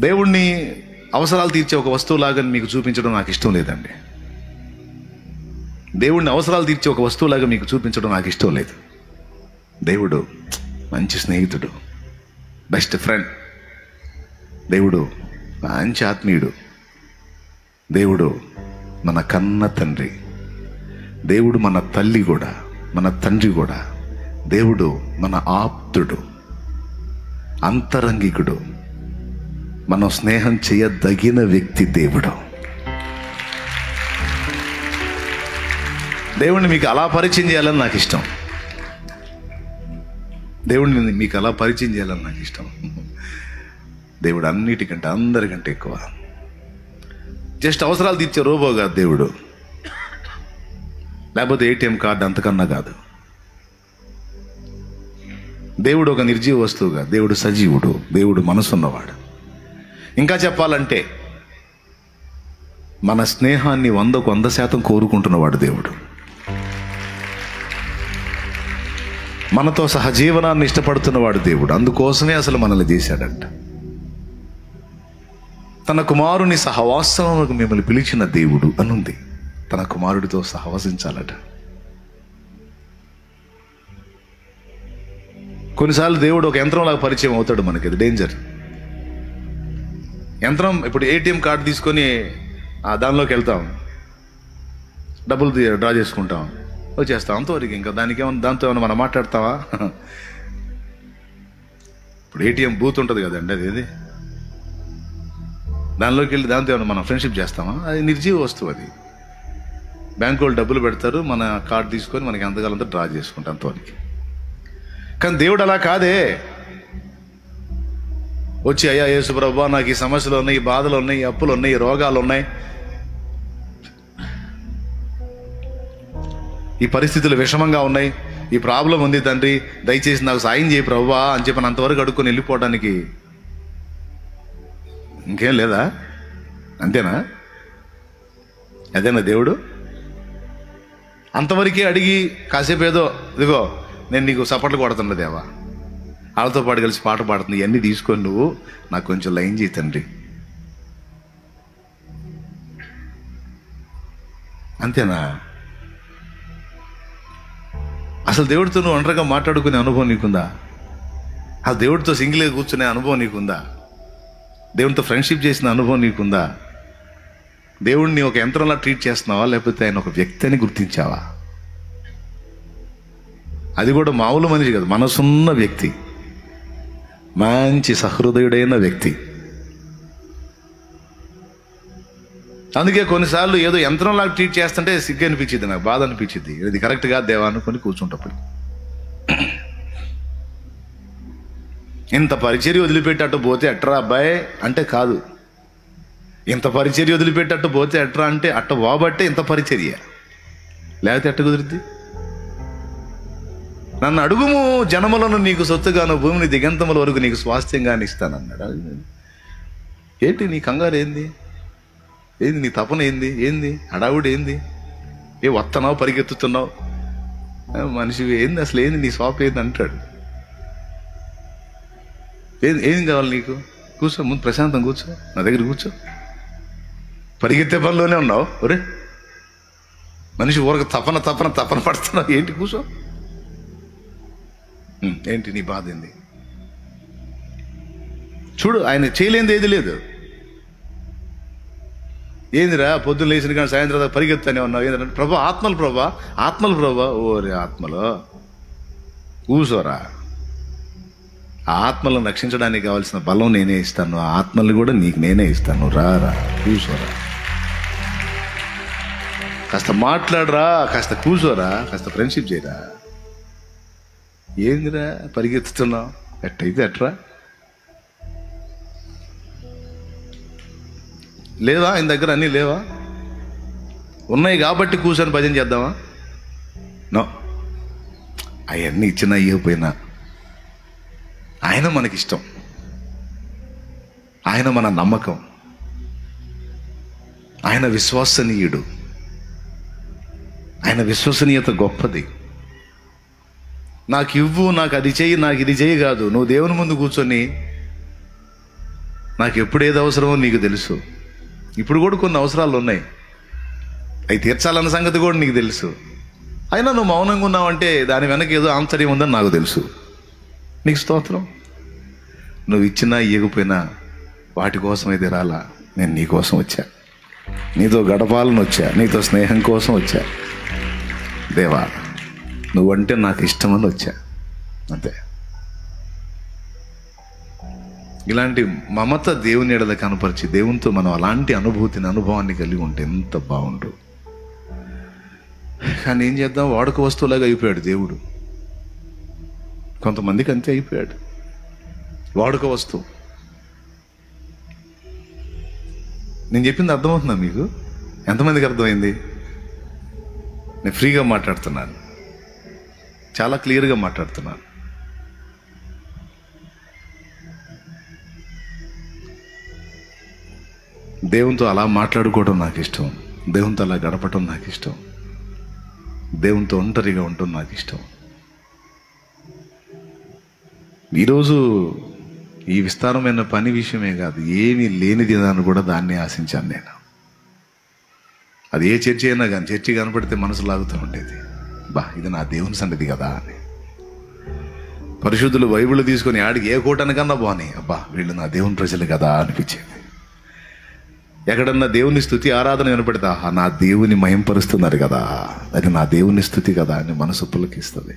దేవుణ్ణి అవసరాలు తీర్చే ఒక వస్తువులాగా మీకు చూపించడం నాకు ఇష్టం లేదండి. దేవుణ్ణి అవసరాలు తీర్చే ఒక వస్తువులాగా మీకు చూపించడం నాకు ఇష్టం లేదు. దేవుడు మంచి స్నేహితుడు, బెస్ట్ ఫ్రెండ్. దేవుడు మంచి ఆత్మీయుడు. దేవుడు మన కన్న తండ్రి. దేవుడు మన తల్లి కూడా, మన తండ్రి కూడా. దేవుడు మన ఆప్తుడు, అంతరంగికుడు, మనం స్నేహం చేయదగిన వ్యక్తి దేవుడు. దేవుణ్ణి మీకు అలా పరిచయం చేయాలని నాకు ఇష్టం. దేవుణ్ణి మీకు అలా పరిచయం చేయాలని నాకు ఇష్టం. దేవుడు అన్నిటికంటే అందరికంటే ఎక్కువ. జస్ట్ అవసరాలు తీర్చే రోబో కాదు దేవుడు, లేకపోతే ఏటీఎం కార్డు అంతకన్నా కాదు. దేవుడు ఒక నిర్జీవ వస్తువుగా, దేవుడు సజీవుడు, దేవుడు మనసున్నవాడు. ఇంకా చెప్పాలంటే మన స్నేహాన్ని 100% కోరుకుంటున్నవాడు దేవుడు. మనతో సహజీవనాన్ని ఇష్టపడుతున్నవాడు దేవుడు. అందుకోసమే అసలు మనల్ని చేశాడంట. తన కుమారుని సహవాసములకు మిమ్మల్ని పిలిచిన దేవుడు అనుంది. తన కుమారుడితో సహవసించాలట. కొన్నిసార్లు దేవుడు ఒక యంత్రంలాగా పరిచయం అవుతాడు మనకి. అది డేంజర్. యంత్రం ఇప్పుడు ఏటీఎం కార్డు తీసుకొని దానిలోకి వెళ్తాం, డబ్బులు డ్రా చేసుకుంటాం, వచ్చేస్తాం, అంతవరకు. ఇంకా దానికి ఏమన్నా, దాంతో ఏమన్నా మనం మాట్లాడతావా? ఇప్పుడు ఏటీఎం బూత్ ఉంటుంది కదండి, అది దానిలోకి వెళ్ళి దాంతో ఏమన్నా మనం ఫ్రెండ్షిప్ చేస్తామా? అది నిర్జీవ వస్తువు. అది బ్యాంకు వాళ్ళు డబ్బులు పెడతారు, మన కార్డు తీసుకొని మనకి ఎంతకాలంతో డ్రా చేసుకుంటాం, అంతవరకు. కానీ దేవుడు అలా కాదే. వచ్చి, అయ్యా యేసు ప్రభువా, నాకు ఈ సమస్యలు ఉన్నాయి, ఈ బాధలు ఉన్నాయి, ఈ అప్పులు ఉన్నాయి, ఈ రోగాలు ఉన్నాయి, ఈ పరిస్థితులు విషమంగా ఉన్నాయి, ఈ ప్రాబ్లం ఉంది తండ్రి, దయచేసి నాకు సాయం చేయి ప్రభువా అని చెప్పి అంతవరకు అడుక్కొని వెళ్ళిపోవడానికి ఇంకేం లేదా? అంతేనా? అదేనా దేవుడు? అంతవరకే అడిగి కాసేపు ఏదో, ఇదిగో నేను నీకు సపోర్ట్లు కొడుతున్నా దేవా, వాళ్ళతో పాటు కలిసి పాట పాడుతుంది, ఇవన్నీ తీసుకొని నువ్వు నాకు కొంచెం లైన్ చేయి తండ్రి, అంతేనా? అసలు దేవుడితో నువ్వు ఒంటరిగా మాట్లాడుకునే అనుభవం నీకుందా? ఆ దేవుడితో సింగిల్గా కూర్చునే అనుభవం నీకుందా? దేవునితో ఫ్రెండ్షిప్ చేసిన అనుభవం నీకుందా? దేవుడిని ఒక యంత్రంలా ట్రీట్ చేస్తున్నావా, లేకపోతే ఆయన ఒక వ్యక్తి అని గుర్తించావా? అది కూడా మామూలు మనిషి కాదు, మనసున్న వ్యక్తి, మంచి సహృదయుడైన వ్యక్తి. అందుకే కొన్నిసార్లు ఏదో యంత్రంలాగా ట్రీట్ చేస్తుంటే సిగ్గు అనిపించింది, నాకు బాధ అనిపించింది. ఇది కరెక్ట్ గా దేవా అనుకొని కూర్చుంటప్పుడు. ఇంత పరిచర్య వదిలిపెట్టట్టు పోతే ఎట్రా అబ్బాయి అంటే కాదు, ఇంత పరిచర్య వదిలిపెట్టట్టు పోతే ఎట్రా అంటే అట్ట బాబట్టే ఇంత పరిచర్య, లేకపోతే ఎట్ట కుదిరిద్ది? నన్ను అడుగుము, జనములను నీకు సొత్తుగాను, భూమిని దిగంతముల వరకు నీకు స్వాస్థ్యంగాని ఇస్తానన్నాడు. ఏంటి నీ కంగారు? ఏంది నీ తపన? ఏంది హడావుడి? వస్తున్నావు, పరిగెత్తుతున్నావు, మనిషి ఏంది అసలు? ఏంది నీ స్వాప్? ఏంది అంటాడు. ఏం కావాలి నీకు? కూర్చో, ముందు ప్రశాంతం కూర్చో, నా దగ్గర కూర్చో. పరిగెత్తే పనిలోనే ఉన్నావు. ఒరే మనిషి ఊరక తపన పడుతున్నావు, ఏంటి? కూర్చో. ఏంటి నీ బాధ? ఏంది? చూడు, ఆయన చేయలేనిది ఏది లేదు. ఏందిరా పొద్దున్న లేచిన కానీ సాయంత్రం దాకా పరిగెత్తానే ఉన్నావు? ఏంటంటే ప్రభా, ఆత్మలు ప్రభా. ఓరే ఆత్మలో కూసోరా. ఆ ఆత్మలను రక్షించడానికి కావాల్సిన బలం నేనే ఇస్తాను, ఆ ఆత్మల్ని కూడా నీకు నేనే ఇస్తాను. రా కూసోరా, కాస్త మాట్లాడరా, కాస్త కూసోరా, కాస్త ఫ్రెండ్షిప్ చేయరా. ఏందిరా పరిగెత్తుతున్నావు? ఎట్టయితే ఎట్రా? లేవా ఆయన దగ్గర? అన్నీ లేవా? ఉన్నాయి కాబట్టి కూర్చొని భజన చేద్దామా? నో, అవన్నీ ఇచ్చినా ఇవ్వకపోయినా ఆయన మనకిష్టం, ఆయన మన నమ్మకం, ఆయన విశ్వసనీయుడు, ఆయన విశ్వసనీయత గొప్పది. నాకు ఇవ్వు, నాకు అది చెయ్యి, నాకు ఇది చెయ్యి కాదు. నువ్వు దేవుని ముందు కూర్చొని నాకు ఎప్పుడు ఏది అవసరమో నీకు తెలుసు. ఇప్పుడు కూడా కొన్ని అవసరాలు ఉన్నాయి, అవి తీర్చాలన్న సంగతి కూడా నీకు తెలుసు. అయినా నువ్వు మౌనంగా ఉన్నావంటే దాని వెనక ఏదో ఆంతర్యం ఉందని నాకు తెలుసు. నీకు స్తోత్రం. నువ్వు ఇచ్చినా ఇవ్వకపోయినా వాటి కోసం అయితే రాలా, నేను నీ కోసం వచ్చా, నీతో గడపాలని వచ్చా, నీతో స్నేహం కోసం వచ్చా. దేవా, నువ్వంటే నాకు ఇష్టమని వచ్చా, అంతే. ఇలాంటి మమత దేవుని ఎడల కనపరిచి దేవునితో మనం అలాంటి అనుభవాన్ని కలిగి ఉంటే ఎంత బాగుండు. కానీ ఏం చేద్దాం, వాడుక వస్తువులాగా అయిపోయాడు దేవుడు. కొంతమందికి అంతే అయిపోయాడు, వాడుక వస్తువు. నేను చెప్పింది అర్థమవుతుందా మీకు? ఎంతమందికి అర్థమైంది? నేను ఫ్రీగా మాట్లాడుతున్నాను, చాలా క్లియర్గా మాట్లాడుతున్నాను. దేవునితో అలా మాట్లాడుకోవడం నాకు ఇష్టం, దేవునితో అలా గడపటం నాకు ఇష్టం, దేవునితో ఒంటరిగా ఉండటం నాకు ఇష్టం. ఈరోజు ఈ విస్తారమైన పని విషయమే కాదు, ఏమీ లేనిది దాన్ని కూడా దాన్ని ఆశించాను నేను. అది ఏ చర్చి అయినా కానీ, చర్చి కనపడితే మనసు లాగుతూ ఉండేది, బా ఇది నా దేవుని సన్నిధి కదా అని. పరిశుద్ధులు బైబిల్ తీసుకొని ఆడికి ఏ కోటనకన్నా బాని, అబ్బా వీళ్ళు నా దేవుని ప్రజలు కదా అనిపించేది. ఎక్కడన్నా దేవుని స్తుతి ఆరాధన వినపడితే, ఆహా నా దేవుని మహింపరుస్తున్నారు కదా, అది నా దేవుని స్తుతి కదా అని మనసు పులకిస్తుంది.